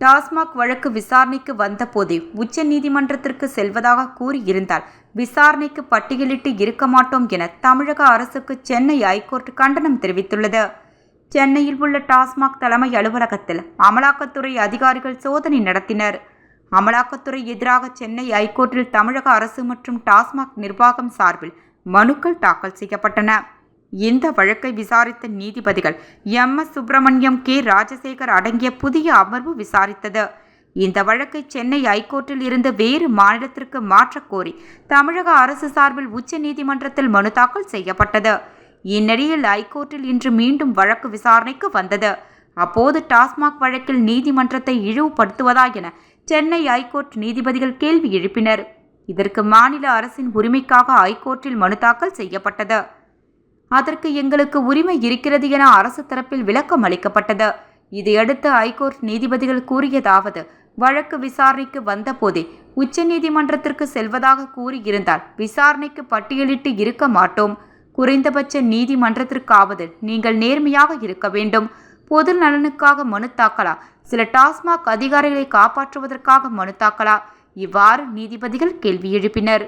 டாஸ்மாக் வழக்கு விசாரணைக்கு வந்தபோதே உச்சநீதிமன்றத்திற்கு செல்வதாக கூறியிருந்தால் விசாரணைக்கு பட்டியலிட்டு இருக்க மாட்டோம் என தமிழக அரசுக்கு சென்னை ஐகோர்ட் கண்டனம் தெரிவித்துள்ளது. சென்னையில் உள்ள டாஸ்மாக் தலைமை அலுவலகத்தில் அமலாக்கத்துறை அதிகாரிகள் சோதனை நடத்தினர். அமலாக்கத்துறை எதிராக சென்னை ஐகோர்ட்டில் தமிழக அரசு மற்றும் டாஸ்மாக் நிர்வாகம் சார்பில் மனுக்கள் தாக்கல் செய்யப்பட்டன. இந்த வழக்கை விசாரித்த நீதிபதிகள் எம்.எஸ். சுப்பிரமணியம், கே. ராஜசேகர் அடங்கிய புதிய அமர்வு விசாரித்தது. இந்த வழக்கை சென்னை ஐகோர்ட்டில் இருந்து வேறு மாநிலத்திற்கு மாற்றக் கோரி தமிழக அரசு சார்பில் உச்ச நீதிமன்றத்தில் மனு தாக்கல் செய்யப்பட்டது. இந்நிலையில் ஐகோர்ட்டில் இன்று மீண்டும் வழக்கு விசாரணைக்கு வந்தது. அப்போது டாஸ்மாக் வழக்கில் நீதிமன்றத்தை இழிவுபடுத்துவதா என சென்னை ஐகோர்ட் நீதிபதிகள் கேள்வி எழுப்பினர். இதற்கு மாநில அரசின் உரிமைக்காக ஐகோர்ட்டில் மனு தாக்கல் செய்யப்பட்டது. அதற்கு எங்களுக்கு உரிமை இருக்கிறது என அரசு தரப்பில் விளக்கம் அளிக்கப்பட்டது. இதையடுத்து ஐகோர்ட் நீதிபதிகள் கூறியதாவது: வழக்கு விசாரணைக்கு வந்தபோதே உச்சநீதிமன்றத்திற்கு செல்வதாக கூறியிருந்தால் விசாரணைக்கு பட்டியலிட்டு இருக்க மாட்டோம். குறைந்தபட்ச நீதிமன்றத்திற்காவது நீங்கள் நேர்மையாக இருக்க வேண்டும். பொது நலனுக்காக மனு தாக்கலா, சில டாஸ்மாக் அதிகாரிகளை காப்பாற்றுவதற்காக மனு தாக்கலா? இவ்வாறு நீதிபதிகள் கேள்வி எழுப்பினர்.